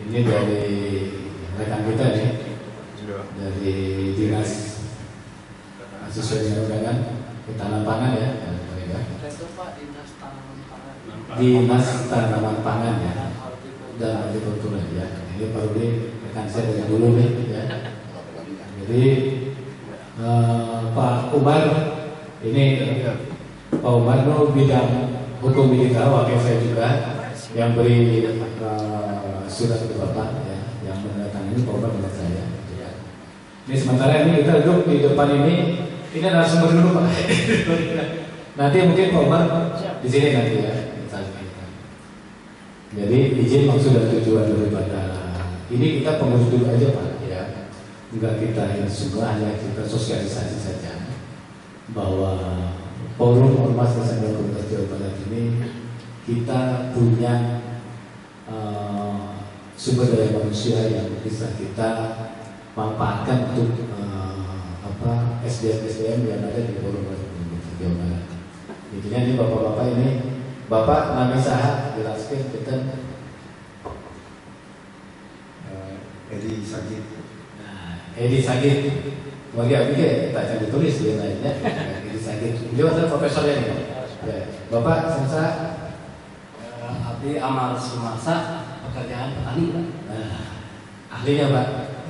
Ini dari rekan kita nih, dari dinas sesuai dengan undangan ketahanan pangan ya, dinas tanaman pangan ya, dan hortikultura ya. Ini Pak Rudi rekan saya dari dulu nih ya. Jadi Pak Umar ini Pak Umar itu bidang hukum militer, wakil saya juga yang beri surat ke Bapak ya, yang mendatangani Pak Umar dengan saya. Ini sementara ini kita duduk di depan ini narasumber dulu Pak. Nanti mungkin Pak Umar di sini nanti ya. Jadi izin maksud dan tujuan daripada ini kita pengurus dulu aja Pak ya. Enggak kita ini semua, hanya kita sosialisasi saja bahwa Forum Ormas Nasional Komunitas Jawa Barat ini kita punya sumber daya manusia yang bisa kita manfaatkan untuk SDM yang ada di Forum Ormas Nasional Jawa Barat. Intinya ini bapak-bapak ini, Bapak Nami Saha jelaskan kita Edi Sagit. Edi Sagit, mau dia pikir tak akan ditulis dia lainnya. Edi Sagit, beliau adalah profesornya nih. Ya. Bapak Samsa Abdi Amal Sumasa, pekerjaan petani Pak. Nah, ahlinya Pak,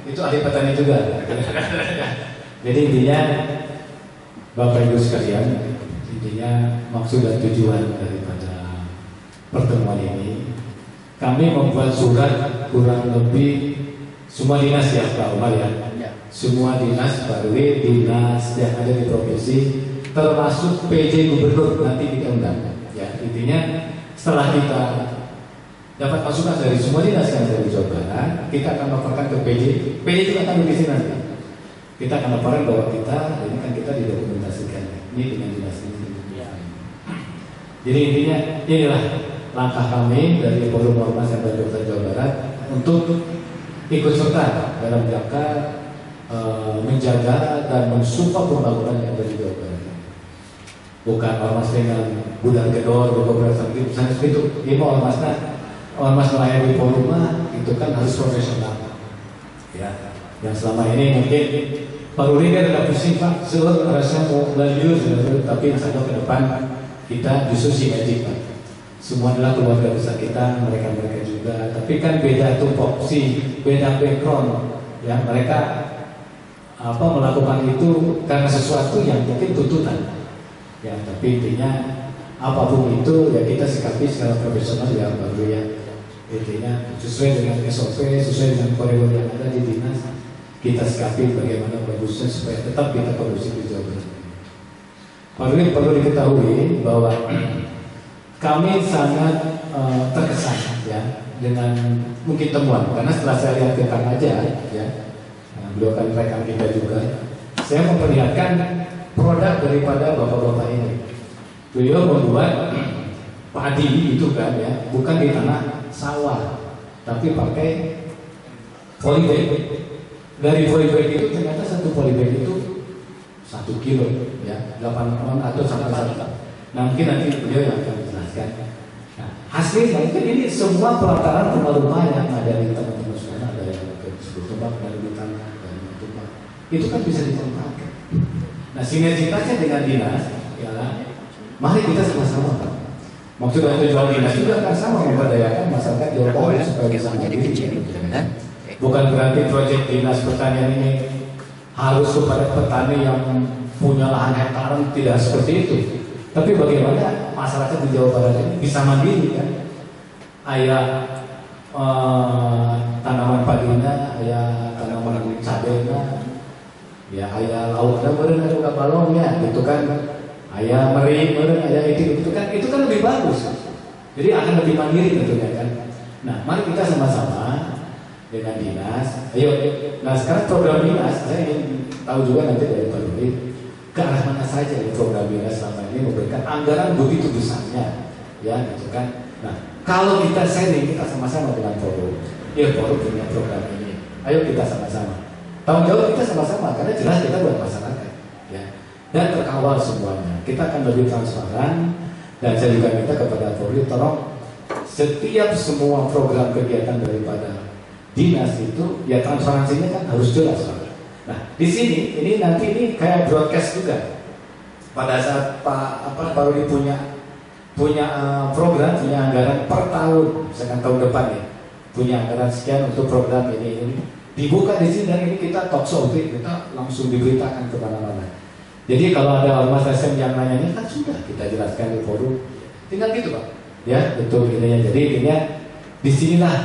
itu ahli petani juga. Jadi intinya Bapak Ibu sekalian, intinya maksud dan tujuan daripada pertemuan ini, kami membuat surat kurang lebih semua dinas ya Pak Umar ya. Semua dinas, Pak Rwi, dinas yang ada di provinsi, termasuk PJ Gubernur nanti kita undang. Ya, intinya setelah kita dapat masukan dari semua dinas yang ada di Jawa Barat, kita akan laporkan ke PJ. PJ juga akan di sini nanti. Kita akan laporkan bahwa ini kan kita didokumentasikan ini dengan dinas ini. Jadi intinya inilah langkah kami dari Forum Ormas yang ada di Jawa Barat untuk ikut serta dalam rangka menjaga dan mensupport pembangunan yang ada di Jawa Barat. Bukan ormas dengan budak gedor, beberapa seperti misalnya itu. Ini mau ormas melayani forum itu kan harus profesional. Ya, yang selama ini mungkin Pak Rudi kan ada pusing Pak, seluruh rasanya mau lanjut, tapi insya Allah ke depan kita justru sinergi Pak. Semua adalah keluarga besar kita, mereka juga. Tapi kan beda tupoksi, beda background. Ya, mereka melakukan itu karena sesuatu yang mungkin tuntutan. Ya, tapi intinya apapun itu ya kita sikapi secara profesional ya baru ya. Intinya sesuai dengan SOP, sesuai dengan koridor yang ada di dinas, kita sikapi bagaimana bagusnya supaya tetap kita produksi di Jawa Barat. Perlu diketahui bahwa kami sangat terkesan ya dengan mungkin temuan, karena setelah saya lihat tentang aja ya, beliau kan rekan kita juga, saya memperlihatkan produk daripada bapak-bapak ini. Beliau membuat padi itu kan ya, bukan di tanah sawah, tapi pakai polybag. Dari polybag itu ternyata satu polybag itu 1 kilo ya, 8 atau sampai 1. Nah mungkin nanti beliau yang akan menjelaskan. Nah, hasilnya mungkin ini semua pelataran rumah-rumah yang ada di teman-teman sekarang, ada yang disebut tembak, dari tanah, dari tembak, itu kan bisa dimanfaatkan. Nah sinergitasnya dengan dinas, ya, mari kita sama-sama. Maksud dan tujuan dinas juga kan sama, memberdayakan masyarakat Jawa Barat supaya bisa menjadi kecil. Bukan berarti proyek dinas pertanian ini harus kepada petani yang punya lahan hektaran, tidak seperti itu. Tapi bagaimana masyarakat di Jawa Barat ini bisa mandiri kan? Ayah tanaman padinya, ayah tanaman cabenya, ya ayah lauknya meren juga balongnya, itu kan ayah meri meren, ayah itu kan lebih bagus. Jadi akan lebih mandiri tentunya kan. Nah, mari kita sama-sama dengan dinas. Ayo, nah sekarang program dinas, saya ingin tahu juga nanti dari Pak Rudi, ke arah mana saja program dinas selama ini memberikan anggaran begitu besarnya, ya gitu kan. Nah, kalau kita sharing, kita sama-sama dengan forum, ya forum punya program ini, ayo kita sama-sama. Tanggung jawab kita sama-sama, karena jelas kita buat masyarakat, ya. Dan terkawal semuanya. Kita akan lebih transparan, dan saya juga minta kepada Polri, tolong setiap semua program kegiatan daripada dinas itu ya transparansinya kan harus jelas Pak. Nah di sini ini nanti ini kayak broadcast juga. Pada saat Pak Rudi punya program, punya anggaran per tahun, misalkan tahun depan ya, punya anggaran sekian untuk program ini dibuka di sini dan ini kita talk show, kita langsung diberitakan kemana-mana. Jadi kalau ada ormas SM yang nanya kan sudah kita jelaskan di forum, tinggal gitu Pak. Ya betul intinya. Jadi intinya disinilah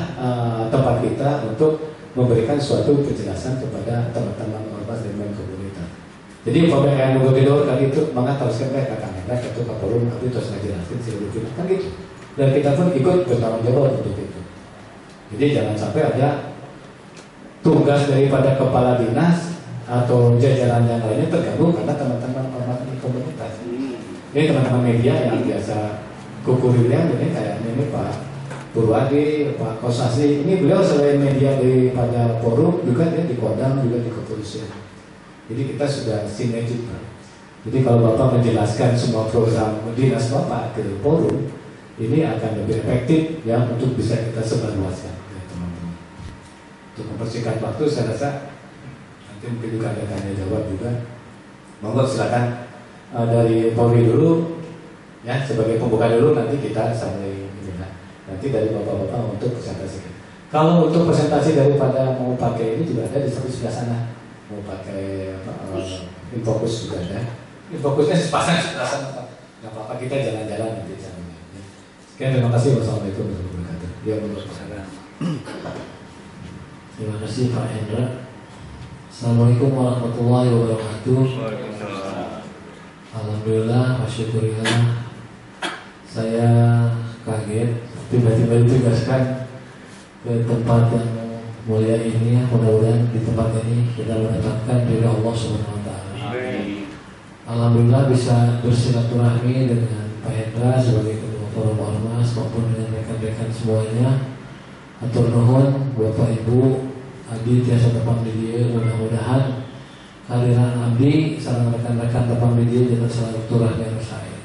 tempat kita untuk memberikan suatu penjelasan kepada teman-teman ormas dan komunitas. Jadi umpamanya yang gubernur kali itu mengataskan mereka kata itu ke forum tapi terus ngajelasin sih kan gitu. Dan kita pun ikut bertanggung jawab untuk itu. Jadi jangan sampai ada tugas daripada kepala dinas atau jajaran yang lainnya terganggu karena teman-teman ormas di komunitas. Ini teman-teman media yang biasa kukurilnya ini kayak ini Pak Purwadi, Pak Kosasi, ini beliau selain media daripada forum juga dia di Kodam juga di kepolisian. Jadi kita sudah sinergi Pak. Jadi kalau Bapak menjelaskan semua program dinas Bapak ke forum, ini akan lebih efektif ya untuk bisa kita sebarluaskan ya teman-teman. Untuk mempersingkat waktu saya rasa nanti mungkin juga ada tanya jawab juga. Monggo silakan dari Polri dulu ya sebagai pembuka dulu nanti kita sampai nanti dari bapak-bapak untuk presentasi. Kalau untuk presentasi daripada mau pakai ini juga ada di sebelah sana. Mau pakai Infocus juga ada. Infocusnya sepasang sebelah sana. Nggak apa-apa kita jalan-jalan nanti sana. Sekian terima kasih. Wassalamualaikum warahmatullahi wabarakatuh. Ya menurut saya. Terima kasih Pak Hendra. Assalamualaikum warahmatullahi wabarakatuh. Alhamdulillah, masyukurillah. Saya kaget tiba-tiba ditugaskan ke tempat yang mulia ini ya, mudah-mudahan di tempat ini kita mendapatkan dari Allah Subhanahu wa taala. Alhamdulillah bisa bersilaturahmi dengan Pak Hendra sebagai ketua forum ormas maupun dengan rekan-rekan semuanya. Atur nuhun Bapak Ibu abdi tiasa tepang di dieu, mudah-mudahan kehadiran abdi sareng rekan-rekan tepang di dieu jeung silaturahmi anu sae.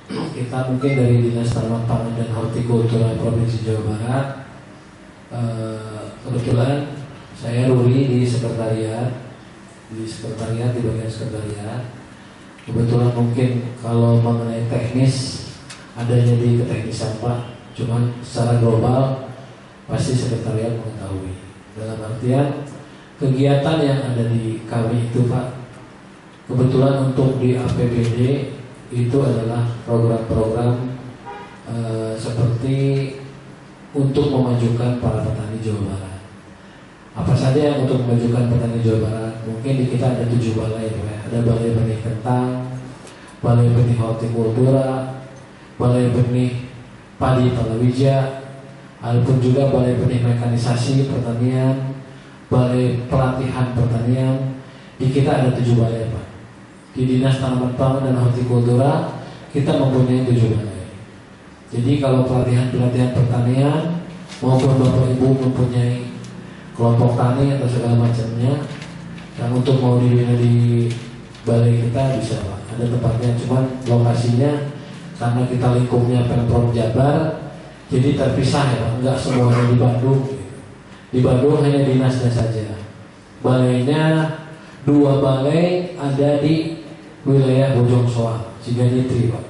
Kita mungkin dari Dinas Tanaman Pangan dan Hortikultura Provinsi Jawa Barat. Kebetulan saya Ruri di sekretariat di bagian sekretariat. Kebetulan mungkin kalau mengenai teknis adanya di keteknisan Pak, cuman secara global pasti sekretariat mengetahui. Dalam artian kegiatan yang ada di kami itu Pak, kebetulan untuk di APBD itu adalah program-program seperti untuk memajukan para petani Jawa Barat. Apa saja yang untuk memajukan petani Jawa Barat? Mungkin di kita ada 7 balai, ya. Ada balai benih kentang, balai benih hortikultura, balai benih padi palawija, adapun juga balai benih mekanisasi pertanian, balai pelatihan pertanian. Di kita ada 7 balai Pak. Di Dinas Tanaman Pangan dan Hortikultura kita mempunyai 7 balai. Jadi kalau pelatihan pertanian maupun Bapak Ibu mempunyai kelompok tani atau segala macamnya, yang untuk mau dibina di balai kita bisa Pak. Ada tempatnya, cuman lokasinya karena kita lingkupnya Pemprov Jabar, jadi terpisah ya Pak. Enggak semuanya di Bandung. Di Bandung hanya dinasnya saja. Balainya 2 balai ada di wilayah Bojong Soang, Ciganitri Pak.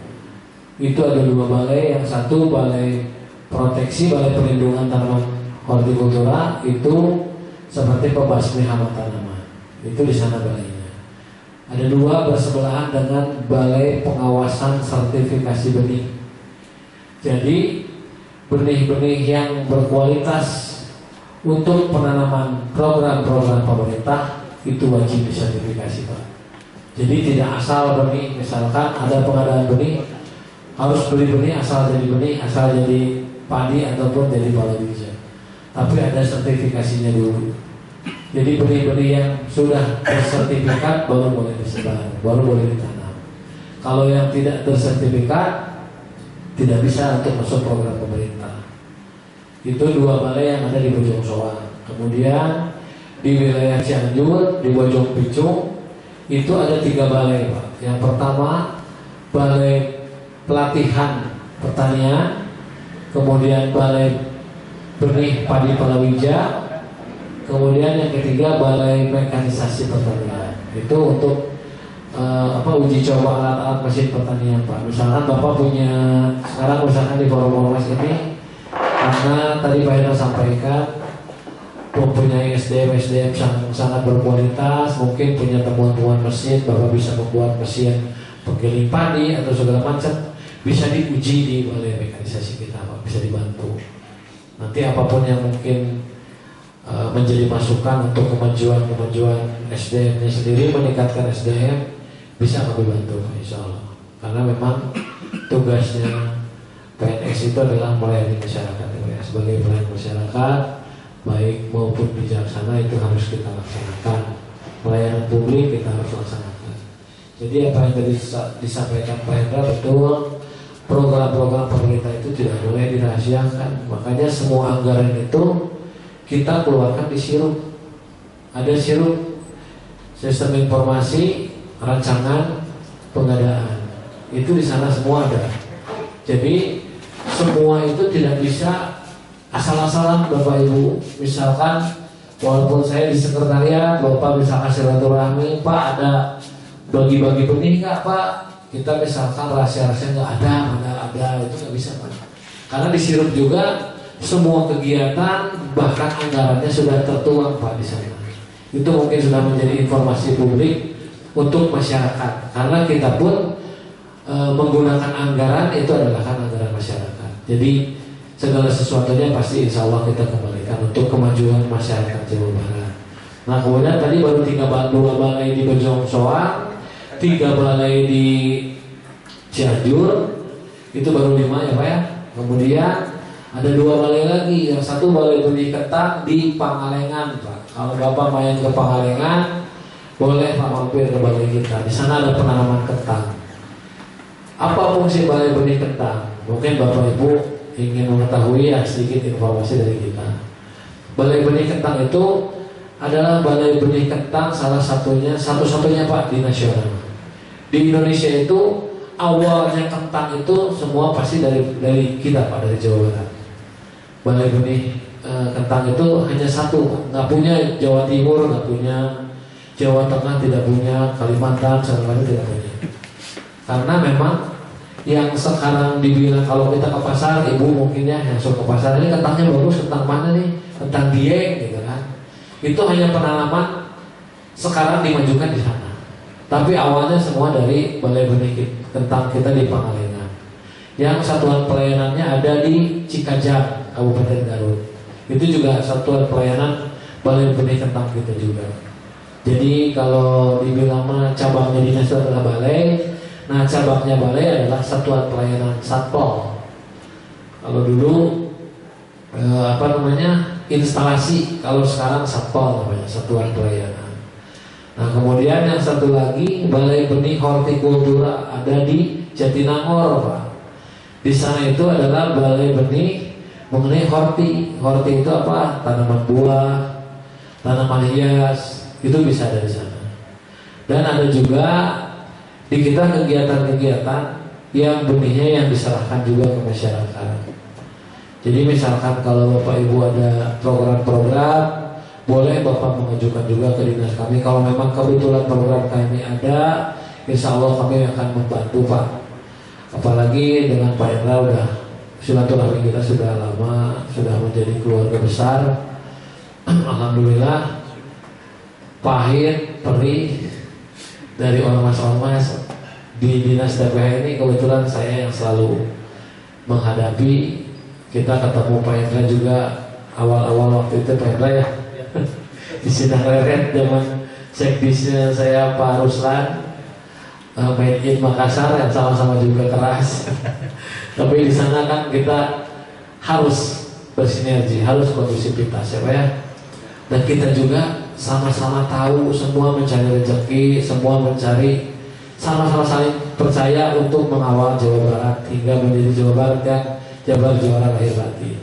Itu ada 2 balai, yang satu balai proteksi, balai perlindungan tanaman hortikultura itu seperti pembasmi hama tanaman. Itu di sana balainya. Ada 2 bersebelahan dengan balai pengawasan sertifikasi benih. Jadi benih-benih yang berkualitas untuk penanaman program-program pemerintah itu wajib disertifikasi Pak. Jadi tidak asal benih, misalkan ada pengadaan benih harus beli benih asal jadi benih, asal jadi padi ataupun jadi palawija. Tapi ada sertifikasinya dulu. Jadi benih-benih yang sudah bersertifikat baru boleh disebar, baru boleh ditanam. Kalau yang tidak bersertifikat tidak bisa untuk masuk program pemerintah. Itu 2 balai yang ada di Bojong Soang. Kemudian di wilayah Cianjur, di Bojong Picung itu ada 3 balai Pak. Yang pertama balai pelatihan pertanian, kemudian balai benih padi palawija, kemudian yang ketiga balai mekanisasi pertanian. Itu untuk uji coba alat-alat mesin pertanian Pak. Misalkan Bapak punya sekarang usaha di forum ormas ini, karena tadi Pak Hendra sampaikan mempunyai SDM yang sangat berkualitas, mungkin punya temuan-temuan mesin, Bapak bisa membuat mesin penggiling padi atau segala macam, bisa diuji di balai mekanisasi kita Pak, bisa dibantu. Nanti apapun yang mungkin menjadi masukan untuk kemajuan SDM-nya sendiri, meningkatkan SDM, bisa kami bantu insya Allah. Karena memang tugasnya PNS itu adalah melayani masyarakat ya. Sebagai pelayan masyarakat baik maupun bijaksana itu harus kita laksanakan. Pelayanan publik kita harus laksanakan. Jadi apa yang tadi disampaikan Pak Hendra betul, program-program pemerintah itu tidak boleh dirahasiakan. Makanya semua anggaran itu kita keluarkan di sirup. Ada sirup sistem informasi rancangan pengadaan, itu di sana semua ada. Jadi semua itu tidak bisa asal-asalan Bapak Ibu. Misalkan walaupun saya di sekretariat, Bapak misalkan silaturahmi, Pak ada bagi-bagi benih nggak Pak? Kita misalkan rahasia-rahasia nggak ada, itu nggak bisa Pak. Karena di sirup juga semua kegiatan bahkan anggarannya sudah tertuang Pak di sana. Itu mungkin sudah menjadi informasi publik untuk masyarakat, karena kita pun menggunakan anggaran itu adalah kan anggaran masyarakat. Jadi segala sesuatunya pasti insya Allah kita kembalikan untuk kemajuan masyarakat Jawa Barat. Nah kemudian tadi baru 2 balai di Bojong Soang, 3 balai di Cianjur, itu baru 5 ya Pak ya. Kemudian ada 2 balai lagi, yang satu balai benih ketan di Pangalengan Pak. Kalau Bapak main ke Pangalengan, boleh Pak mampir ke balai kita. Di sana ada penanaman ketan. Apa fungsi balai benih ketan? Mungkin Bapak Ibu ingin mengetahui ya sedikit informasi dari kita. Balai benih ketan itu adalah balai benih ketan satu-satunya Pak di nasional. Di Indonesia itu awalnya ketan itu semua pasti dari kita Pak, dari Jawa Barat. Balai benih ketan itu hanya satu, nggak punya Jawa Timur, nggak punya Jawa Tengah, tidak punya Kalimantan, Sulawesi tidak punya. Karena memang yang sekarang dibilang kalau kita ke pasar, ibu mungkin ya yang suka ke pasar, ini kentangnya bagus, kentang mana nih? Kentang Dieng gitu kan. Itu hanya penanaman sekarang dimajukan di sana. Tapi awalnya semua dari balai benih kentang kita di Pangalengan. Yang satuan pelayanannya ada di Cikajang, Kabupaten Garut. Itu juga satuan pelayanan balai benih kentang kita juga. Jadi kalau dibilang cabangnya dinas itu adalah balai, nah cabangnya balai adalah satuan pelayanan satpol. Kalau dulu instalasi, kalau sekarang satpol namanya, satuan pelayanan. Nah kemudian yang satu lagi balai benih hortikultura ada di Jatinangor Pak. Di sana itu adalah balai benih mengenai horti. Horti itu apa? Tanaman buah, tanaman hias. Itu bisa dari sana. Dan ada juga di kita kegiatan-kegiatan yang benihnya yang diserahkan juga ke masyarakat. Jadi misalkan kalau Bapak Ibu ada program-program, boleh Bapak mengajukan juga ke dinas kami. Kalau memang kebetulan program kami ada, insya Allah kami akan membantu Pak. Apalagi dengan Pak Hendra udah silaturahmi kita sudah lama, sudah menjadi keluarga besar. Alhamdulillah. Pahit, perih dari ormas-ormas di dinas DPH ini kebetulan saya yang selalu menghadapi. Kita ketemu Pak Hendra juga awal-awal waktu itu Pak Hendra ya di Sidang Leret zaman sekdisnya saya Pak Ruslan, Made in Makassar yang sama-sama juga keras. Tapi di sana kan kita harus bersinergi, harus kondusivitas ya Pak ya. Dan kita juga sama-sama tahu, semua mencari rezeki, semua mencari, sama-sama saling percaya untuk mengawal Jawa Barat hingga menjadi Jawa Barat yang Jabar juara lahir batin.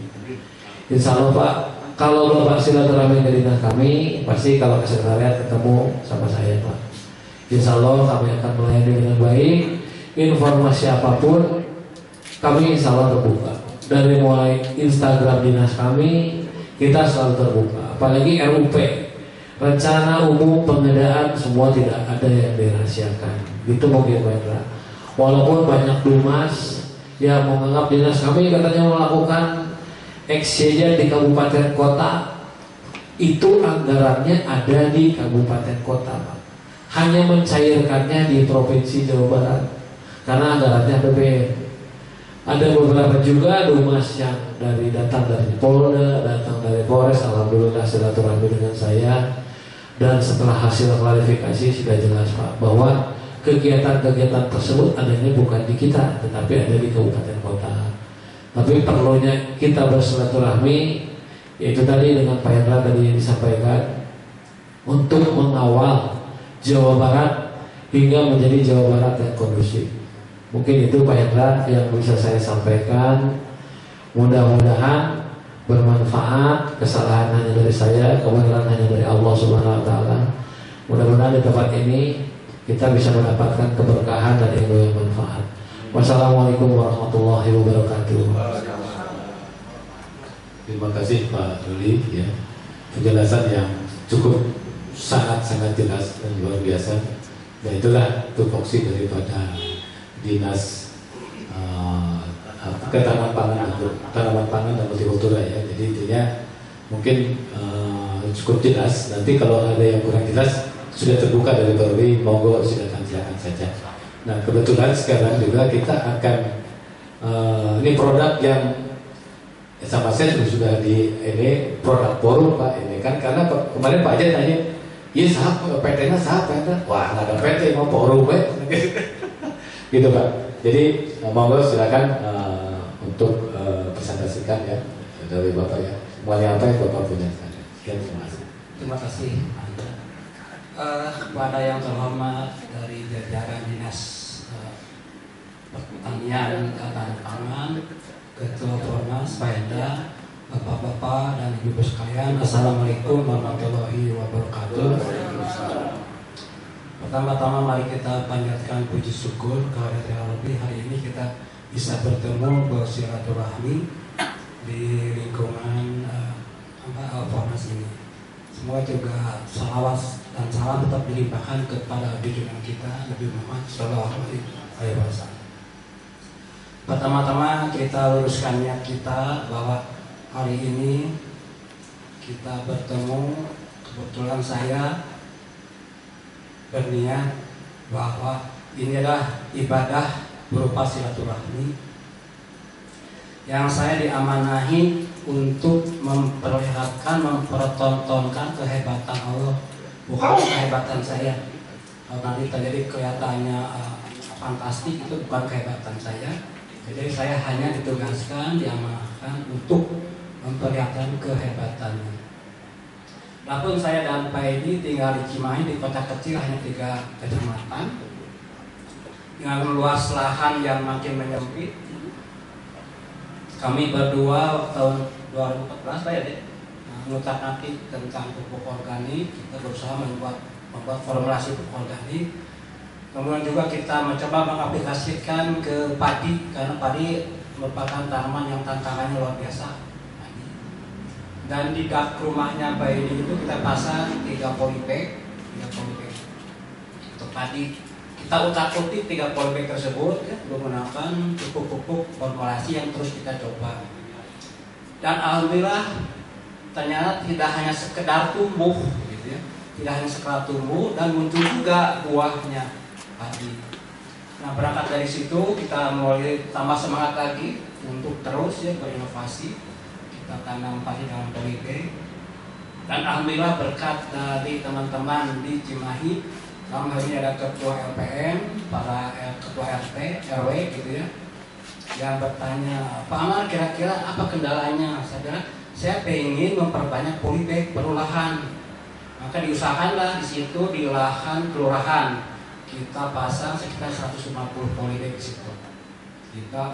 Insya Allah Pak, kalau Bapak silaturahmi ke dinas kami, pasti kalau ke sekretariat ketemu sama saya Pak. Insya Allah kami akan melayani dengan baik. Informasi apapun kami insya Allah terbuka. dari mulai Instagram dinas kami, kita selalu terbuka. Apalagi RUP, rencana umum pengadaan, semua tidak ada yang dirahasiakan. Gitu mungkin Pak Indra. Walaupun banyak dumas yang menganggap dinas kami katanya melakukan exchange di kabupaten kota, itu anggarannya ada di kabupaten kota, hanya mencairkannya di provinsi Jawa Barat karena anggarannya APBN. Ada beberapa juga dumas yang datang dari Polda, datang dari Polres, alhamdulillah silaturahmi dengan saya, dan setelah hasil klarifikasi sudah jelas Pak bahwa kegiatan-kegiatan tersebut adanya bukan di kita tetapi ada di kabupaten kota. Tapi perlunya kita bersilaturahmi, yaitu tadi dengan Pak Hendra tadi disampaikan, untuk mengawal Jawa Barat hingga menjadi Jawa Barat yang kondusif. Mungkin itu Pak Hendra yang bisa saya sampaikan. Mudah-mudahan bermanfaat. Kesalahan hanya dari saya, kebenaran hanya dari Allah Subhanahu Wa Taala. Mudah-mudahan di tempat ini kita bisa mendapatkan keberkahan dan ilmu yang manfaat. Wassalamualaikum warahmatullahi wabarakatuh. Terima kasih Pak Ruli ya, penjelasan yang cukup sangat jelas dan luar biasa. Dan itulah tupoksi daripada dinas tanaman pangan dan hortikultura ya. Jadi intinya mungkin cukup jelas. Nanti kalau ada yang kurang jelas sudah terbuka dari Pak Ruli, monggo silakan saja. Nah kebetulan sekarang juga kita akan ini produk yang sama saya sudah di ini produk forum Pak ini kan, karena kemarin Pak Jen tanya, iya sahab PT-nya sahab PT, wah nggak ada PT mau forum gitu Pak. Jadi monggo silakan untuk presentasikan ya dari Bapak ya, semuanya apa yang Bapak punya. Sekian, terima kasih. Terima kasih. Kepada yang terhormat dari jajaran dinas pertanian dan pangan, Ketua Formas, Pak Hendra, Bapak-bapak dan Ibu sekalian, Assalamualaikum warahmatullahi wabarakatuh. Pertama-tama mari kita panjatkan puji syukur kepada Yang Lebih, hari ini kita bisa bertemu bersilaturahmi di lingkungan Formas ini. Semoga juga salawat dan salam tetap dilimpahkan kepada junjungan kita Nabi Muhammad Sallallahu Alaihi Wasallam. Pertama-tama kita luruskan niat kita bahwa hari ini kita bertemu, kebetulan saya berniat bahwa ini adalah ibadah berupa silaturahmi yang saya diamanahi untuk memperlihatkan, mempertontonkan kehebatan Allah, bukan kehebatan saya. Kalau nanti terjadi kelihatannya fantastik, itu bukan kehebatan saya. Jadi saya hanya ditugaskan, diamanahkan untuk memperlihatkan kehebatannya. Walaupun saya dan Pak Edi tinggal di Cimahi, di kota kecil hanya 3 kecamatan, dengan luas lahan yang makin menyempit. Kami berdua tahun 2014 Pak Edi mengutak-atik tentang pupuk organik. Kita berusaha membuat formulasi pupuk organik. Kemudian juga kita mencoba mengaplikasikan ke padi, karena padi merupakan tanaman yang tantangannya luar biasa. Dan di dak rumahnya Pak Edi itu kita pasang 3 polybag untuk padi. Kita utak-utik 3 polybag tersebut ya, menggunakan pupuk-pupuk formulasi yang terus kita coba. Dan alhamdulillah ternyata tidak hanya sekedar tumbuh, gitu ya, tidak hanya sekedar tumbuh dan muncul juga buahnya. Nah berangkat dari situ kita mulai tambah semangat lagi untuk terus ya berinovasi. Kita tanam padi dalam polybag dan alhamdulillah berkat dari teman-teman di Cimahi, dalam hal ini ada ketua LPM, para ketua RT, RW gitu ya, yang bertanya, Pak Amar kira-kira apa kendalanya? Saya pengen memperbanyak polybag perulahan, maka diusahakanlah di situ di lahan kelurahan. Kita pasang sekitar 150 polybag di situ. Kita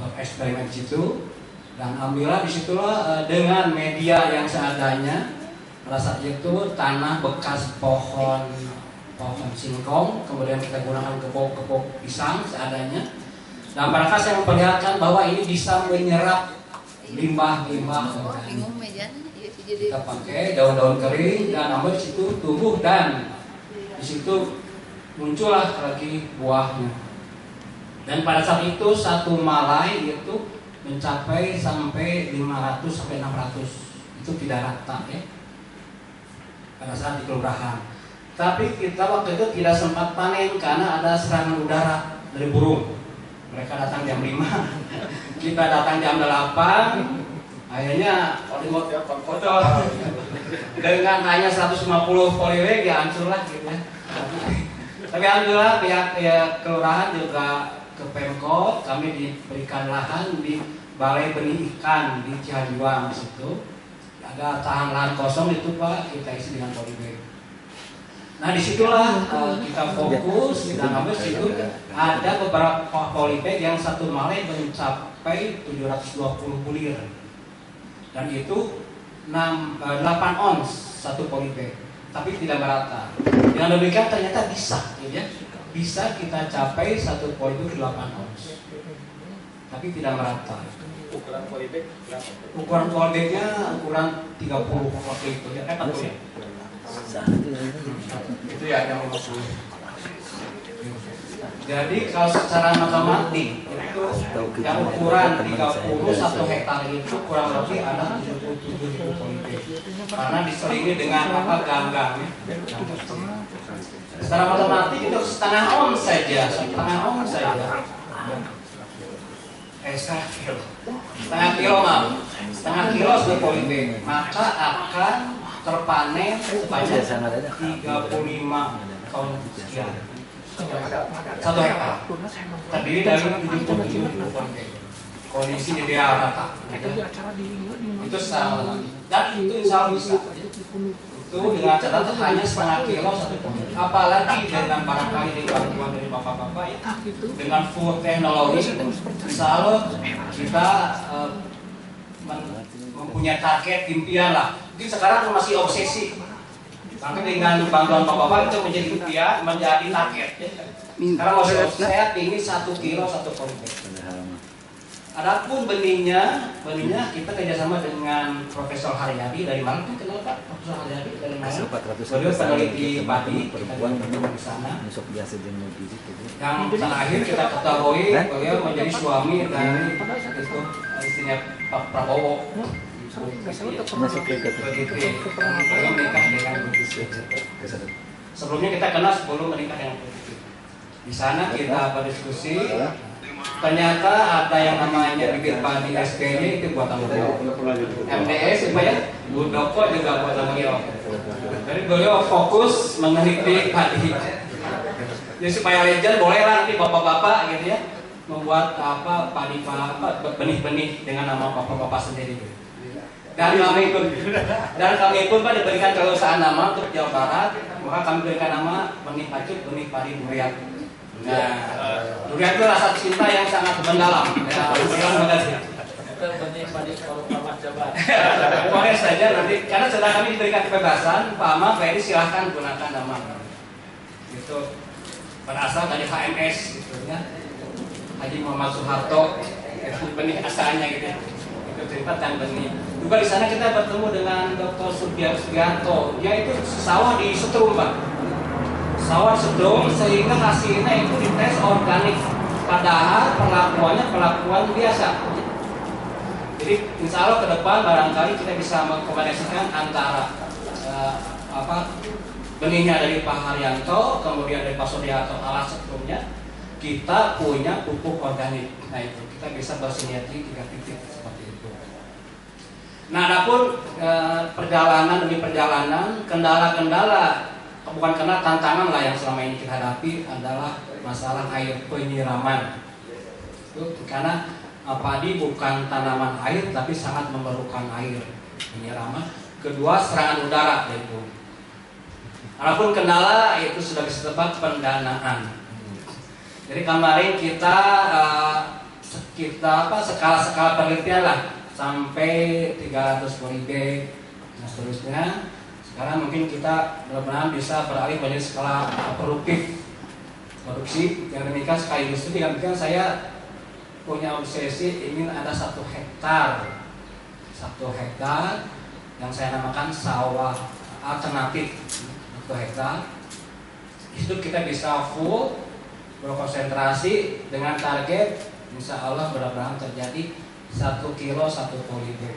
bereksperimen di situ dan alhamdulillah disitulah dengan media yang seadanya. Pada saat itu tanah bekas pohon singkong, kemudian kita gunakan kepok pisang seadanya. Dan barangkali saya memperlihatkan bahwa ini bisa menyerap limbah-limbah organik. Kita pakai daun-daun kering dan ambil di situ tumbuh dan di situ muncullah lagi buahnya. Dan pada saat itu satu malai itu mencapai sampai 500 sampai 600. Itu tidak rata ya. Pada saat di kelurahan. Tapi kita waktu itu tidak sempat panen karena ada serangan udara dari burung. Mereka datang jam 5, kita datang jam 8. Akhirnya kotor dengan hanya 150 polybag ya hancurlah gitu ya. Tapi alhamdulillah pihak kelurahan juga ke Pemkot, kami diberikan lahan di Balai Benih Ikan di Cianjuang di situ. Ada tahan lahan kosong itu Pak, kita isi dengan polybag. Nah disitulah kita fokus dan ambil situ ada beberapa polybag yang satu malai mencapai 720 bulir dan itu 8 ons satu polybag, tapi tidak merata. Dengan demikian ternyata bisa, ya, bisa kita capai satu polybag 8 ons, tapi tidak merata. Ukuran polybag berapa? Ukuran polybagnya ukuran 30 waktu itu ya, 40 ya. Itu ya yang 50. Jadi kalau secara matematik itu yang ukuran 30 1 hektar itu kurang lebih ada 77.000 polybag. Karena diselingi dengan ganggang. Secara matematik itu setengah ons saja, setengah kilo maaf, setengah kilo sudah polybag, maka akan terpanen sebanyak 35 ton sekian. 1 hektar terdiri dari 77 polybag. Kondisi ideal rata. Itu salah. Dan itu insya Allah bisa. Itu dengan catatan hanya setengah kilo 1 polybag. Apalagi dengan barangkali di bantuan dari bapak-bapak ya, dengan full teknologi, insya Allah kita mempunyai target impian lah. Mungkin sekarang masih obsesi. Maka dengan bantuan bapak-bapak itu menjadi impian, menjadi target. Sekarang saya ingin 1 kilo 1 polybag. Adapun benihnya kita kerjasama dengan Profesor Haryadi dari mana? Kenal Pak Profesor Haryadi dari mana? Beliau peneliti padi, kita bertemu di sana. Yang terakhir kita ketahui beliau menjadi suami dari itu istrinya Pak Prabowo. Beliau menikah dengan politisi. Sebelumnya kita kenal sebelum menikah dengan politisi. Di sana kita berdiskusi. Ternyata ada yang namanya bibit padi SPG itu buatan beliau. MDS itu ya, Budoko juga buatan beliau. Jadi beliau fokus meneliti padi. Jadi supaya legend bolehlah nanti bapak-bapak gitu ya membuat padi benih-benih dengan nama bapak-bapak sendiri. Dan kami pun Pak diberikan kelulusan nama untuk Jawa Barat, maka kami berikan nama benih pacut, benih padi durian. Nah, durian itu rasa cinta yang sangat mendalam. Benih padi Jawa Barat. Boleh saja nanti, karena setelah kami diberikan kebebasan, Pak Ahmad, Pak Edi silahkan gunakan nama. Itu berasal dari HMS, gitu ya. Haji Muhammad Soeharto, itu benih asalnya gitu ya. Itu cerita tentang benih. Juga di sana kita bertemu dengan Dr. Sugianto. Dia itu sawah di setrum, Pak. Sawah setrum sehingga hasilnya itu dites organik. Padahal perlakuan biasa. Jadi insya Allah ke depan barangkali kita bisa mengkombinasikan antara benihnya dari Pak Haryanto, kemudian dari Pak Sugianto alat setrumnya. Kita punya pupuk organik. Nah itu kita bisa bersinergi 3 titik seperti itu. Nah, adapun perjalanan demi perjalanan, kendala-kendala, bukan karena tantangan lah yang selama ini kita hadapi adalah masalah air penyiraman. Karena padi bukan tanaman air, tapi sangat memerlukan air penyiraman. Kedua, serangan udara yaitu. Adapun kendala itu sudah bisa tebak pendanaan. Jadi kemarin kita skala penelitian lah sampai 300 polybag dan seterusnya. Sekarang mungkin kita mudah-mudahan bisa beralih menjadi skala produktif produksi. Yang demikian sekaligus itu demikian saya punya obsesi ingin ada 1 hektar yang saya namakan sawah alternatif 1 hektar. Itu kita bisa full berkonsentrasi dengan target insya Allah mudah-mudahan terjadi 1 kilo 1 polybag.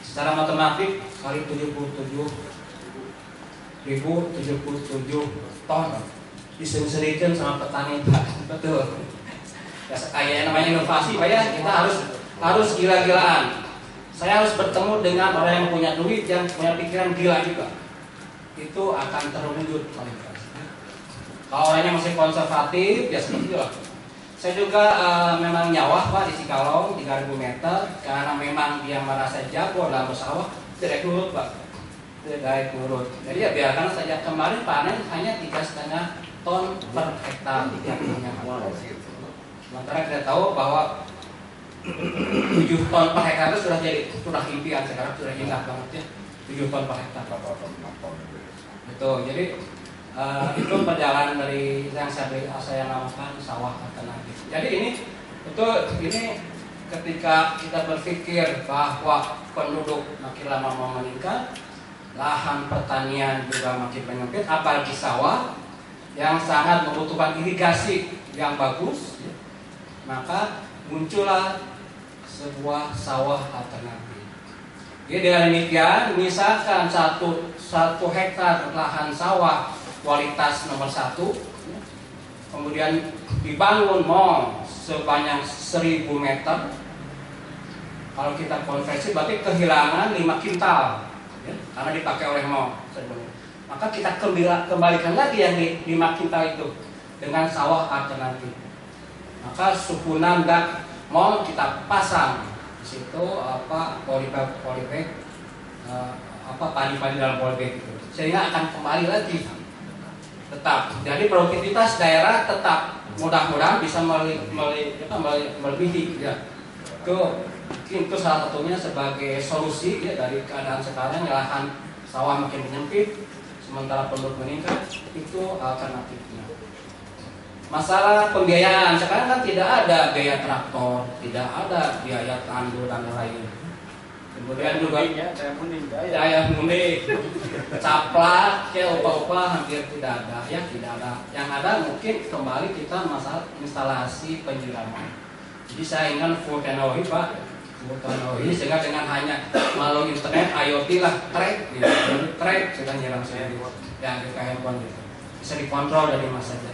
Secara matematik kali 77.077 ton disering-seringkan sama petani Pak. Betul. Ya, kayak namanya inovasi Pak ya, kita harus gila-gilaan. Saya harus bertemu dengan orang yang punya duit, yang punya pikiran gila juga. Itu akan terwujud kualitas. Kalau orangnya masih konservatif, ya seperti itu lah. Saya juga memang nyawah Pak di Cikalong 3.000 meter, karena memang dia merasa jago dalam bersawah, tidak nurut Pak, tidak nurut. Jadi ya biarkan saja. Kemarin panen hanya 3,5 ton per hektar. Sementara kita tahu bahwa 7 ton per hektar itu sudah impian, sekarang sudah indah banget ya, 7 ton per hektar. Betul. Jadi itu perjalanan dari yang saya namakan sawah alternatif. Jadi ini ketika kita berpikir bahwa penduduk makin lama mau meningkat, lahan pertanian juga makin menyempit, apalagi sawah yang sangat membutuhkan irigasi yang bagus, maka muncullah sebuah sawah alternatif. Jadi dengan demikian, misalkan satu hektar lahan sawah kualitas nomor 1, kemudian dibangun mall sebanyak 1.000 meter. Kalau kita konversi berarti kehilangan 5 kintal ya, karena dipakai oleh mall. Maka kita kembalikan lagi yang 5 kintal itu dengan sawah alternatif. Maka sukunan dak mall kita pasang di situ polybag padi-padi dalam polybag itu, sehingga akan kembali lagi tetap. Jadi produktivitas daerah tetap, mudah-mudahan bisa melebihi ya. Itu salah satunya sebagai solusi ya dari keadaan sekarang yang lahan sawah makin menyempit sementara penduduk meningkat, itu alternatifnya. Masalah pembiayaan, sekarang kan tidak ada biaya traktor, tidak ada biaya tandur dan lain-lain. Kemudian juga daya mudik, caplak, ya upah-upah hampir tidak ada, ya tidak ada. Yang ada mungkin kembali kita masalah instalasi penyiraman. Jadi saya ingin full teknologi Pak, full teknologi sehingga dengan hanya melalui internet IoT lah, track sudah nyiram saya di handphone gitu. Bisa dikontrol dari mana saja.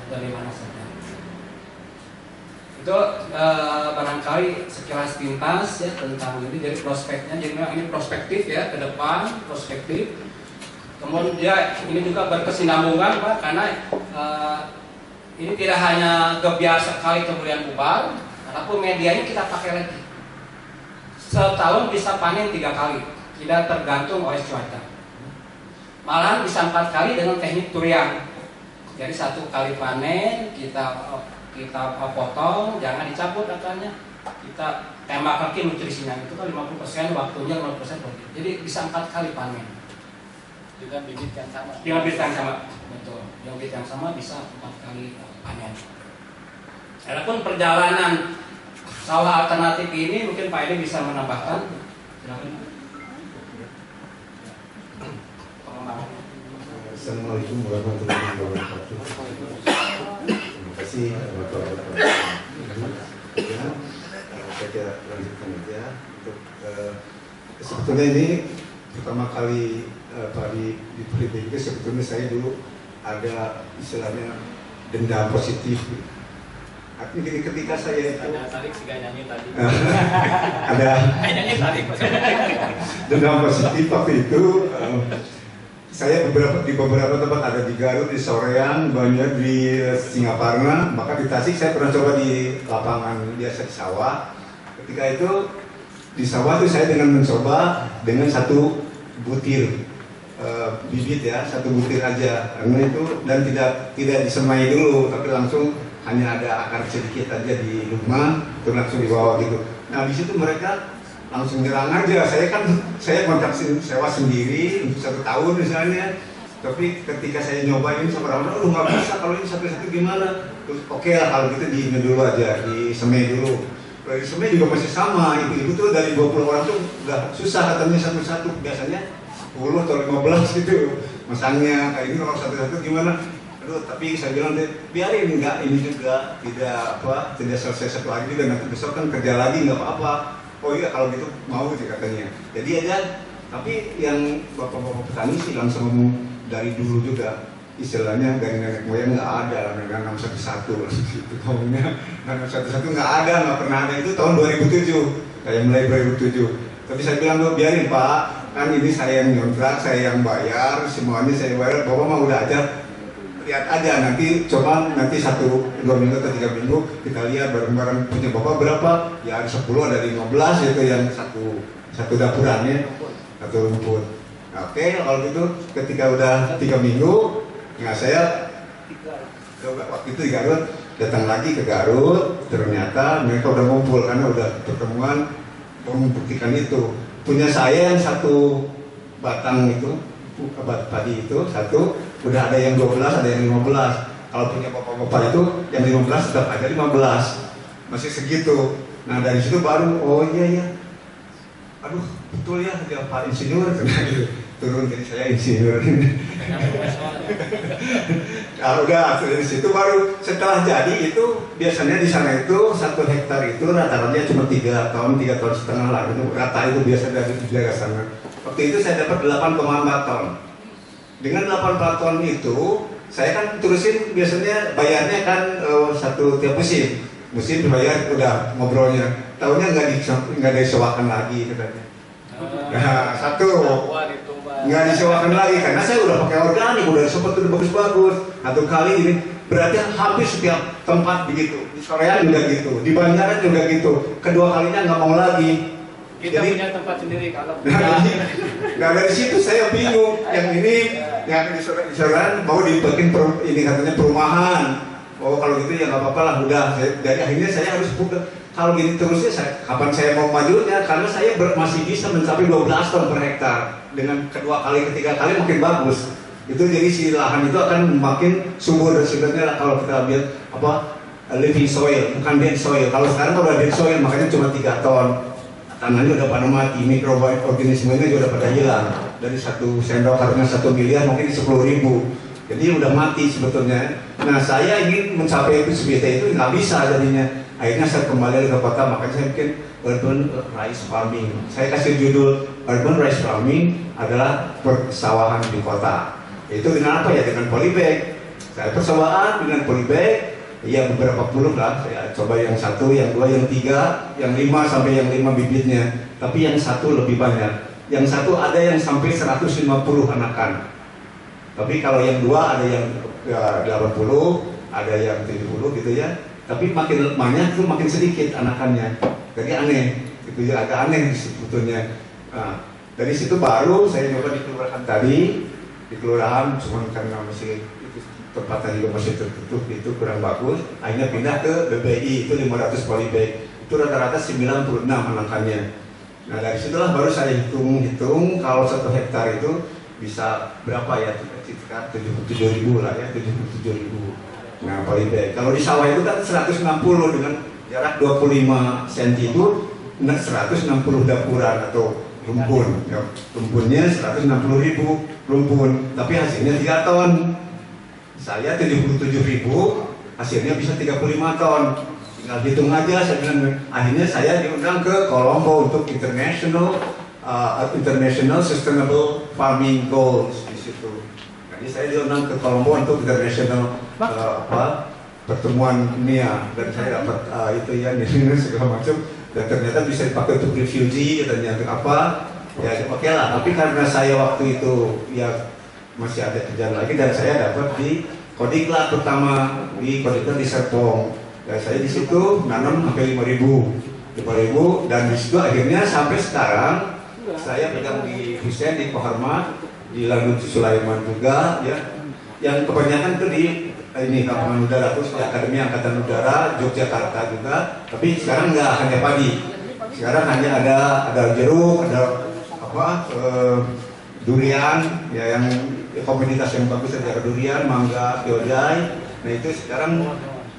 Itu barangkali sekilas pintas ya tentang ini. Jadi prospeknya, jadi ini prospektif ya, ke depan prospektif. Kemudian ini juga berkesinambungan Pak, karena ini tidak hanya gebiar sekali kemudian bubar, ataupun medianya kita pakai lagi. Setahun bisa panen 3 kali, tidak tergantung oleh cuaca. Malahan bisa 4 kali dengan teknik turiang. Jadi 1 kali panen kita potong, jangan dicabut akarnya, kita tembak lagi nutrisinya, itu kan 50%, waktunya 50% produktif. Jadi bisa 4 kali panen dengan bibit yang sama. Betul, dengan bibit yang sama bisa 4 kali panen. Adapun perjalanan sawah alternatif ini mungkin Pak Edi bisa menambahkan. Assalamualaikum warahmatullahi wabarakatuh. Terima kasih Bapak. Saya lanjutkan aja untuk sebetulnya ini pertama kali di politik sebetulnya saya dulu ada istilahnya dendam positif. Artinya ketika saya itu ada tarik si nyanyi tadi. ada nyanyi tarik. dendam positif waktu itu. Saya di beberapa tempat, ada di Garut, di Soreang, banyak di Singaparna, maka di Tasik saya pernah coba di lapangan biasa di sawah. Ketika itu di sawah itu saya mencoba dengan 1 butir bibit ya, 1 butir aja, karena itu dan tidak disemai dulu, tapi langsung hanya ada akar sedikit aja di rumah, itu langsung dibawa gitu. Nah di situ mereka langsung nyerang aja. Saya kontrak sewa sendiri untuk 1 tahun misalnya, Tapi ketika saya nyobain sama orang, nggak bisa kalau ini satu-satu gimana? Terus oke lah kalau gitu di ini dulu aja, di semai dulu. Kalau di semai juga masih sama, ibu-ibu tuh dari 20 orang tuh udah susah katanya satu-satu, biasanya 10 atau 15 gitu masangnya. Kayak ini kalau satu-satu gimana? Aduh, tapi saya bilang deh, biarin, nggak ini juga tidak selesai satu hari juga, nanti besok kan kerja lagi nggak apa-apa. Oh iya kalau gitu mau sih katanya. Jadi aja, tapi yang bapak-bapak petani sih langsung ngomong dari dulu juga, istilahnya dari nenek moyang nggak ada nanam 611 gitu tahunnya, nanam 611 nggak ada, nggak pernah ada, itu tahun 2007, kayak mulai 2007. Tapi saya bilang tuh biarin Pak, kan ini saya yang ngontrak, saya yang bayar, semuanya saya bayar, bapak mah udah aja. Lihat aja nanti, coba nanti 1-2 minggu atau 3 minggu kita lihat bareng-bareng punya bapak berapa, ya ada 10 ada 15 itu yang satu dapurannya, satu rumput. Nah, oke, kalau gitu ketika udah 3 minggu, nah saya waktu itu di Garut, datang lagi ke Garut, ternyata mereka udah ngumpul karena udah pertemuan membuktikan itu. Punya saya yang satu batang itu, padi itu satu, udah ada yang 12, ada yang 15. Kalau punya bapak-bapak itu yang 15 tetap ada 15, masih segitu. Nah dari situ baru, oh iya, aduh betul ya dia Pak Insinyur, turun jadi saya insinyur. Nah udah dari situ baru setelah jadi itu biasanya di sana itu 1 hektar itu rata-rata cuma 3 tahun 3,5 tahun lah, itu rata itu biasa dari daerah sana. Waktu itu saya dapat 8,4 ton. Dengan 8 ton itu, saya kan terusin biasanya bayarnya kan satu tiap musim dibayar udah ngobrolnya. Tahunnya nggak disewakan lagi katanya. Nah satu nggak disewakan lagi karena saya udah pakai organik, udah sempat udah bagus-bagus. Satu kali ini berarti hampir setiap tempat begitu. Di Soreang juga gitu, di Banjaran juga gitu. Kedua kalinya nggak mau lagi. Kita Jadi, punya tempat sendiri kalau nah dari situ saya bingung. Yang ini yang di Soreang mau dibikin ini katanya perumahan. Oh kalau gitu ya nggak apa-apa lah, udah. Jadi akhirnya saya harus buka. Kalau gini terusnya, kapan saya mau majunya? Karena saya masih bisa mencapai 12 ton per hektar. Dengan kedua kali, ketiga kali makin bagus. Itu jadi si lahan itu akan makin subur dan sebenarnya kalau kita ambil living soil, bukan dead soil. Kalau sekarang udah dead soil, makanya cuma 3 ton. Tanahnya udah pada mati, mikroorganismenya juga udah pada hilang. Dari 1 sendok harusnya 1 miliar, mungkin 10.000. Jadi udah mati sebetulnya. Nah saya ingin mencapai itu sebetulnya itu nggak bisa jadinya. Akhirnya saya kembali ke kota, makanya saya bikin urban rice farming. Saya kasih judul urban rice farming adalah persawahan di kota. Itu dengan apa ya? Dengan polybag. Saya persawahan dengan polybag. Ya beberapa puluh lah, saya coba yang 1, yang 2, yang 3, yang 5 sampai yang 5 bibitnya. Tapi yang 1 lebih banyak. Yang 1 ada yang sampai 150 anakan. Tapi kalau yang 2 ada yang 80, ada yang 70 gitu ya. Tapi makin banyak itu makin sedikit anakannya. Jadi aneh, itu ya agak aneh sebetulnya. Nah, dari situ baru saya coba di kelurahan tadi, di kelurahan cuma karena masih tempatnya juga masih tertutup, itu kurang bagus. Akhirnya pindah ke BBI, itu 500 polybag. Itu rata-rata 96 anakannya. Nah dari situlah baru saya hitung kalau 1 hektar itu bisa berapa ya, sekitar 77.000 lah ya, 77.000. Nah polybag. Kalau di sawah itu kan 160 dengan jarak 25 cm itu 160 dapuran atau rumpun. Ya, rumpunnya 160.000 rumpun, tapi hasilnya 3 ton. Saya 77.000, hasilnya bisa 35 ton. Tinggal hitung aja, saya bilang. Akhirnya saya diundang ke Kolombo untuk International Sustainable Farming Goals di situ. Jadi saya diundang ke Kolombo untuk International pertemuan dunia, dan saya dapat itu ya segala macam. Dan ternyata bisa dipakai untuk refugee, katanya untuk apa? Ya oke lah. Tapi karena saya waktu itu ya masih ada kerjaan lagi dan saya dapat di Kodiklat pertama di Kodiklat di Serpong. Dan saya di situ nanam sampai 5.000 dan di situ akhirnya sampai sekarang saya pegang di Husein, di Koharma, di Lanut Sulaiman juga ya. Yang kebanyakan itu di ini Kampung Udara, terus di Akademi Angkatan Udara Yogyakarta juga. Tapi sekarang nggak hanya padi. Sekarang hanya ada jeruk, ada durian, ya yang komoditas yang bagus adalah durian, mangga, kedelai. Nah itu sekarang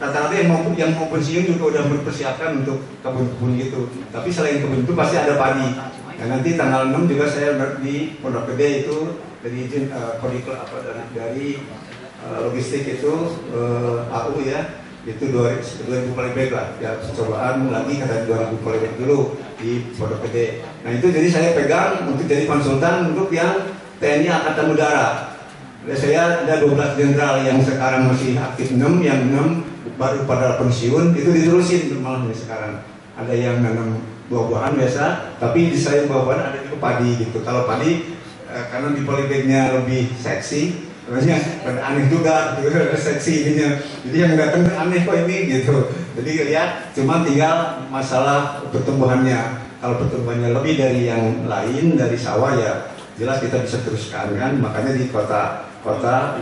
rata-rata yang mau pensiun juga udah mempersiapkan untuk kebun-kebun gitu. Tapi selain kebun itu pasti ada padi. Nah, nanti tanggal 6 juga saya di Pondok Gede itu dari izin dari logistik itu AU ya, itu 2000 polybag lah ya, cobaan lagi kata 2000 polybag dulu di Pondok Gede. Nah itu jadi saya pegang untuk jadi konsultan untuk yang TNI Angkatan Udara. Saya ada 12 jenderal yang sekarang masih aktif 6, yang 6 baru pada pensiun itu diterusin malah sekarang. Ada yang nanam buah-buahan biasa, tapi di saya buah-buahan ada juga padi gitu. Kalau padi karena di polybagnya lebih seksi, sebenarnya aneh juga gitu, seksi ininya. Jadi yang datang aneh kok ini gitu. Jadi lihat cuma tinggal masalah pertumbuhannya. Kalau pertumbuhannya lebih dari yang lain dari sawah ya jelas kita bisa teruskan kan. Makanya di kota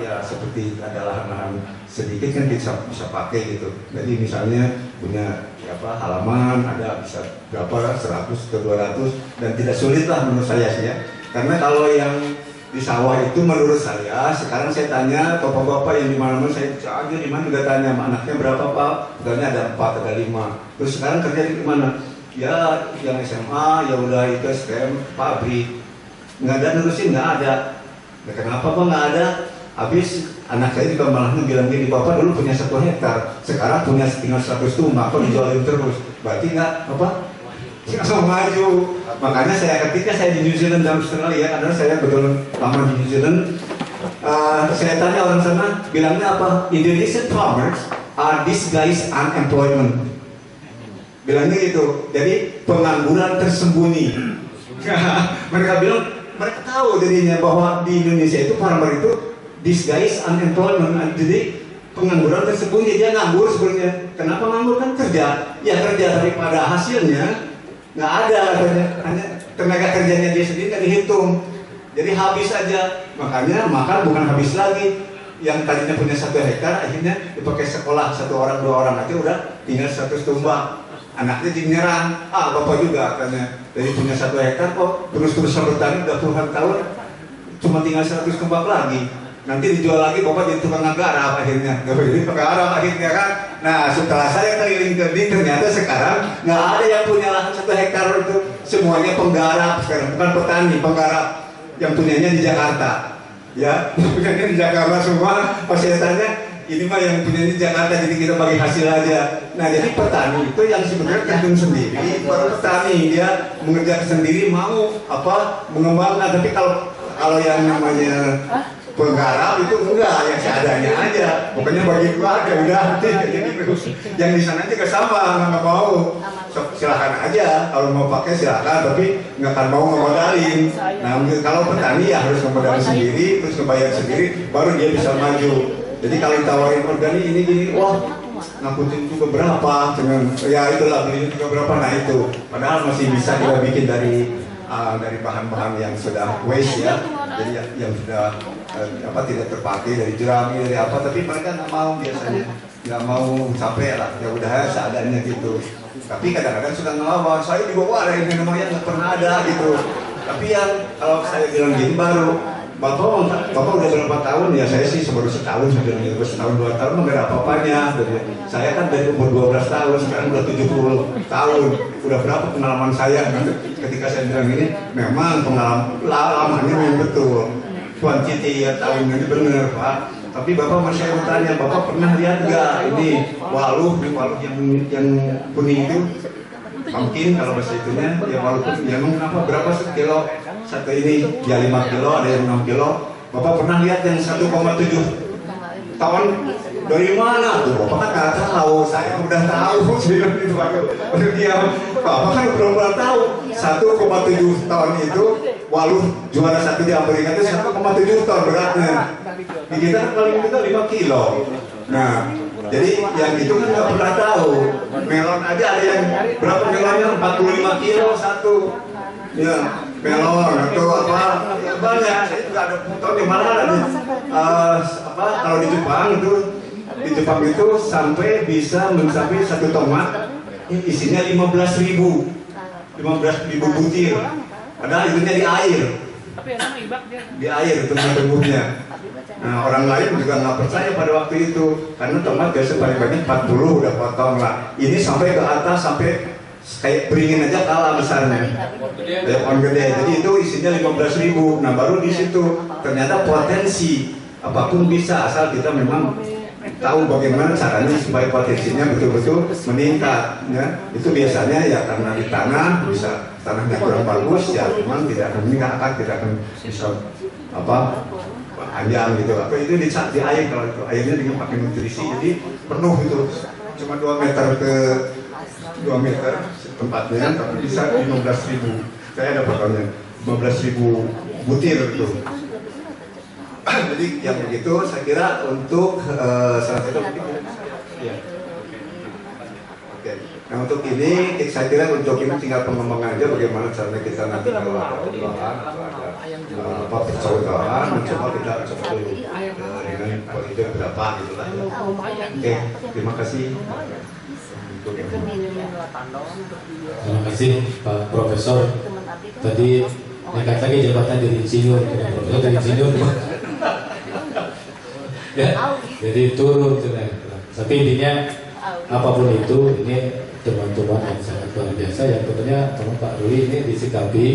ya seperti ada lahan-lahan sedikit kan bisa pakai gitu. Jadi misalnya punya halaman ada bisa berapa 100 ke 200 dan tidak sulit lah menurut saya sih ya. Karena kalau yang di sawah itu menurut saya sekarang saya tanya bapak-bapak yang di mana-mana saya aja di mana juga tanya anaknya berapa Pak? Katanya ada 4 ada 5. Terus sekarang kerja di mana? Ya yang SMA ya udah itu STM pabrik. Nggak ada nurusin nggak ada. Nah, kenapa Pak nggak ada? Habis anak saya juga malah bilang gini, Bapak dulu punya 1 hektar, sekarang punya tinggal 100 tumbak, kok dijualin terus? Berarti nggak nggak maju. Makanya ketika saya di New Zealand dan Australia, karena saya betul lama di New Zealand, saya tanya orang sana, bilangnya apa? Indonesian farmers are disguised unemployment. Bilangnya gitu, jadi pengangguran tersembunyi. Mereka bilang, mereka tahu jadinya bahwa di Indonesia itu farmer itu disguise unemployment, jadi pengangguran tersembunyi. Dia nganggur sebenarnya. Kenapa nganggur? Kan kerja. Ya kerja daripada hasilnya nggak ada, hanya tenaga kerjanya dia sendiri nggak dihitung. Jadi habis aja. Makanya makan bukan habis lagi. Yang tadinya punya 1 hektar akhirnya dipakai sekolah 1 orang 2 orang aja udah tinggal 100 tumbak. Anaknya dinyerang. Bapak juga katanya. Jadi punya 1 hektar kok terus-terusan bertani udah puluhan tahun cuma tinggal 100 tumbak lagi. Nanti dijual lagi Bapak jadi tukang garap akhirnya. Jadi penggarap akhirnya kan. Nah setelah saya keliling-keliling ternyata sekarang nggak ada yang punya lahan 1 hektar itu. Semuanya penggarap sekarang, bukan petani, penggarap. Yang punyanya di Jakarta. Ya, punyanya di Jakarta semua. Pas saya tanya, ini mah yang punyanya di Jakarta jadi kita bagi hasil aja. Nah jadi petani itu yang sebenarnya terjun sendiri. Baru petani dia mengerjakan sendiri mau mengembangkan. Tapi kalau yang namanya penggarap itu enggak, yang seadanya aja. Pokoknya bagi keluarga udah jadi terus. Yang di sana juga sama, nggak mau. Silakan aja, kalau mau pakai silakan, tapi nggak akan mau ngemodalin. Nah, kalau petani ya harus ngemodalin sendiri, terus ngebayar sendiri, baru dia bisa maju. Jadi kalau ditawarin organik ini gini, wah ngakutin juga berapa dengan ya itulah belinya juga berapa, nah itu. Padahal masih bisa kita bikin dari bahan-bahan yang sudah waste ya, jadi yang sudah tidak terpakai dari jerami dari apa, tapi mereka nggak mau biasanya, nggak mau capek lah, ya udah seadanya gitu. Tapi kadang-kadang suka ngelawan, saya di bawah ada yang namanya nggak pernah ada gitu. Tapi yang kalau saya bilang gini baru, Bapak udah berapa tahun ya? Saya sih baru setahun, setahun 2 tahun nggak ada apa-apanya. Saya kan dari umur 12 tahun, sekarang udah 70 tahun. Udah berapa pengalaman saya? Ketika saya bilang ini, memang pengalaman lamanya memang betul. Tuan Citi ya tahun ini benar Pak. Tapi Bapak masih bertanya, Bapak pernah lihat nggak ini waluh yang kuning itu? Mungkin kalau bahasa itunya ya walaupun ya kenapa berapa kilo satu ini ya 5 kilo ada yang 6 kilo. Bapak pernah lihat yang 1,7 tahun dari mana tuh? Bapak kan nggak tahu, saya udah tahu sebelum itu baru diam. Bapak kan belum pernah tahu 1,7 tahun itu waluh juara 1 di Amerika itu 1,7 ton beratnya. Di kita kan paling kita 5 kilo. Nah jadi yang itu kan nggak pernah tahu. Melon aja ada yang berapa melonnya 45 kilo satu. Ya melon atau apa ya, banyak. Saya juga ada tahun di mana ada kalau di Jepang itu sampai bisa mencapai 1 tomat isinya 15.000 butir. Padahal itunya di air. Tapi yang sama ibak dia. di air tumbuh-tumbuhnya. Nah, orang lain juga nggak percaya pada waktu itu karena tomat biasa paling banyak 40 udah potong lah. Ini sampai ke atas sampai kayak beringin aja kalah besarnya. Ya, pohon gede. Jadi itu isinya 15.000. Nah, baru di situ ternyata potensi apapun bisa asal kita memang tahu bagaimana caranya supaya potensinya betul-betul meningkat. Ya. Itu biasanya ya karena di tanah bisa tanahnya kurang bagus ya memang tidak akan meningkat, tidak akan bisa panjang gitu. Apa itu di air, kalau itu airnya dengan pakai nutrisi jadi penuh itu cuma 2 meter ke 2 meter tempatnya tapi bisa 15.000. Saya ada fotonya 15.000 butir itu. Jadi yang begitu saya kira untuk salah satu ya. Oke. Nah untuk ini saya kira untuk ini tinggal pengembangan aja bagaimana caranya kita nanti kalau ada percobaan atau ada percobaan mencoba kita coba dulu dengan kualitas berapa gitu lah. Oke, terima kasih. Terima kasih Pak Profesor. Tadi dekat lagi jabatan dari insinyur, Profesor dari insinyur. Ya, jadi turun sudah. Tapi intinya apapun itu ini teman-teman yang sangat luar biasa yang tentunya teman Pak Ruli ini disikapi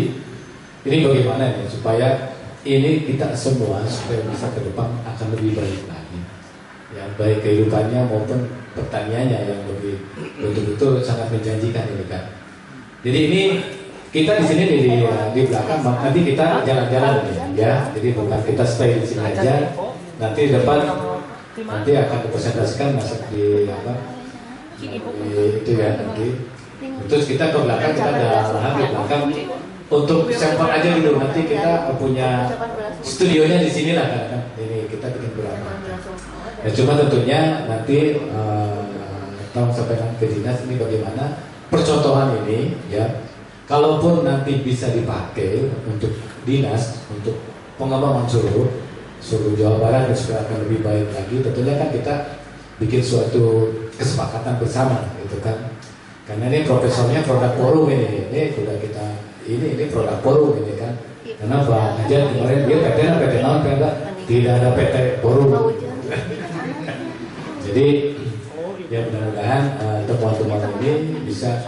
ini bagaimana nih supaya ini kita semua supaya bisa ke depan akan lebih baik lagi. Ya, baik kehidupannya maupun pertaniannya yang lebih betul-betul sangat menjanjikan ini kan. Jadi ini kita di sini di belakang nanti kita jalan-jalan ya. Jadi bukan kita stay di sini aja. Nanti depan nanti akan dipresentasikan masuk di itu ya nanti. Terus kita ke belakang kita ada lahan di belakang untuk sampel aja dulu. Nanti kita punya studionya di sini lah kan. Ini kita bikin berapa. Ya, cuma tentunya nanti tolong sampaikan ke dinas ini bagaimana percontohan ini ya. Kalaupun nanti bisa dipakai untuk dinas untuk pengembangan seluruh Jawa Barat dan supaya akan lebih baik lagi, tentunya kan kita bikin suatu kesepakatan bersama gitu kan. Karena ini profesornya produk forum ini sudah kita ini produk forum ini kan. Karena Pak Hajar kemarin dia PT non tidak ada PT forum. Jadi ya mudah-mudahan temuan-temuan ini bisa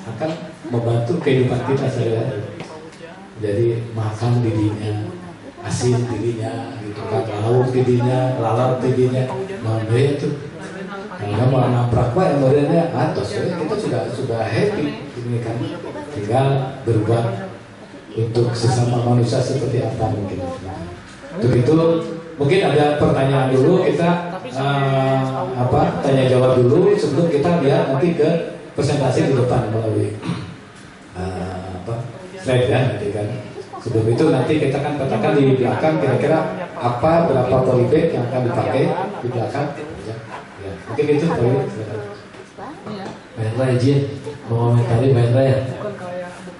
akan membantu kehidupan kita sehari-hari. Jadi makan dirinya, asin dirinya, gitu kan, lauk dirinya, lalat dirinya, mana itu? Karena mau naprak pak yang modelnya atas, kita sudah happy ini kan, tinggal berbuat untuk sesama manusia seperti apa mungkin. Untuk itu mungkin ada pertanyaan dulu kita tanya jawab dulu sebelum kita lihat nanti ke presentasi di depan melalui slide ya nanti kan. Sebelum itu nanti kita kan katakan di belakang kira-kira apa berapa polybag yang akan dipakai di belakang. Ya. Mungkin itu boleh. Pak Hendra izin mau komentari Pak Hendra ya.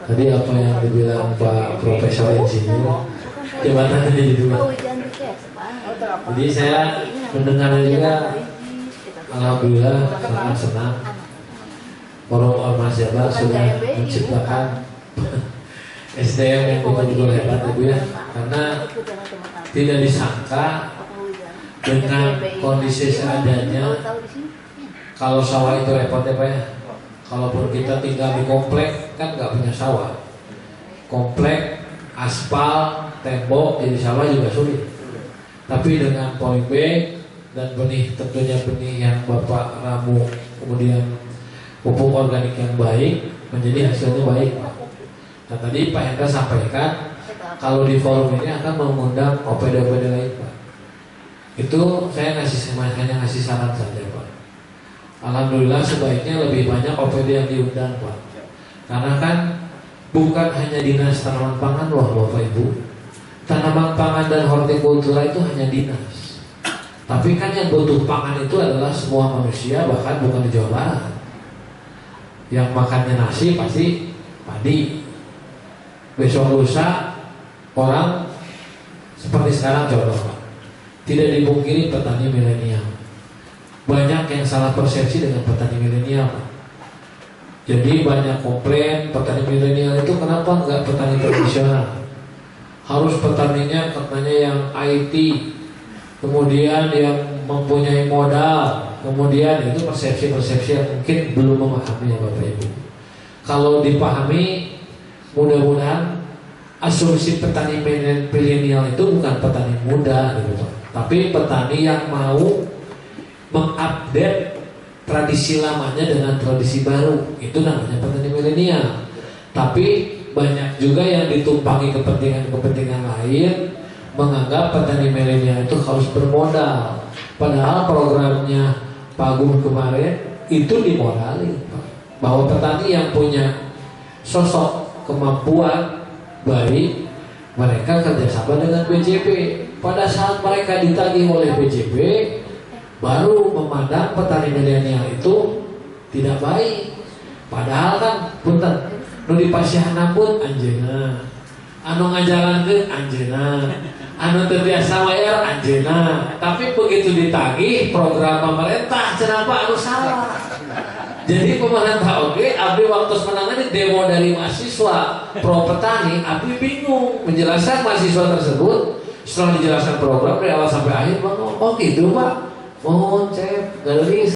Tadi apa yang dibilang Pak Profesor Insinyur jabatan jadi dua. Jadi saya mendengar juga alhamdulillah sangat senang Forum Ormas Jabar sudah menciptakan SDM yang betul-betul hebat Ibu ya, karena tidak disangka dengan kondisi seadanya kalau sawah itu repot ya Pak ya. Kalaupun kita tinggal di komplek kan nggak punya sawah, komplek aspal tembok jadi sawah juga sulit. Tapi dengan polybag dan benih, tentunya benih yang Bapak ramu, kemudian pupuk organik yang baik, menjadi hasilnya baik Pak. Nah tadi Pak Hendra sampaikan kalau di forum ini akan mengundang OPD-OPD lain Pak. Itu saya hanya ngasih saran saja Pak. Alhamdulillah sebaiknya lebih banyak OPD yang diundang Pak. Karena kan bukan hanya dinas tanaman pangan loh Bapak Ibu. Tanaman pangan dan hortikultura itu hanya dinas. Tapi kan yang butuh pangan itu adalah semua manusia, bahkan bukan di Jawa Barat. Yang makannya nasi pasti padi. Besok lusa orang seperti sekarang contoh Pak, tidak dipungkiri petani milenial. Banyak yang salah persepsi dengan petani milenial Pak. Jadi banyak komplain petani milenial itu kenapa enggak petani tradisional. harus petaninya katanya yang IT, kemudian yang mempunyai modal, kemudian itu persepsi-persepsi yang mungkin belum memahami ya Bapak Ibu. Kalau dipahami, mudah-mudahan asumsi petani milenial itu bukan petani muda gitu Pak, tapi petani yang mau mengupdate tradisi lamanya dengan tradisi baru, itu namanya petani milenial. Tapi banyak juga yang ditumpangi kepentingan-kepentingan lain, menganggap petani milenial itu harus bermodal. Padahal programnya Pak Agung kemarin itu dimodali, bahwa petani yang punya sosok kemampuan baik, mereka kerjasama dengan BJP. Pada saat mereka ditagih oleh BJP, baru memandang petani milenial itu tidak baik. Padahal kan punten nu dipasihan pun anjeunna, anu ngajalankeun anjeunna, anu teu biasa bayar anjeunna. Tapi begitu ditagih program pemerintah cenah anu salah. Jadi pemerintah oke, abdi waktu menangani demo dari mahasiswa pro petani, abdi bingung menjelaskan mahasiswa tersebut. Setelah dijelaskan program dari awal sampai akhir, oh gitu Pak, mohon cek garis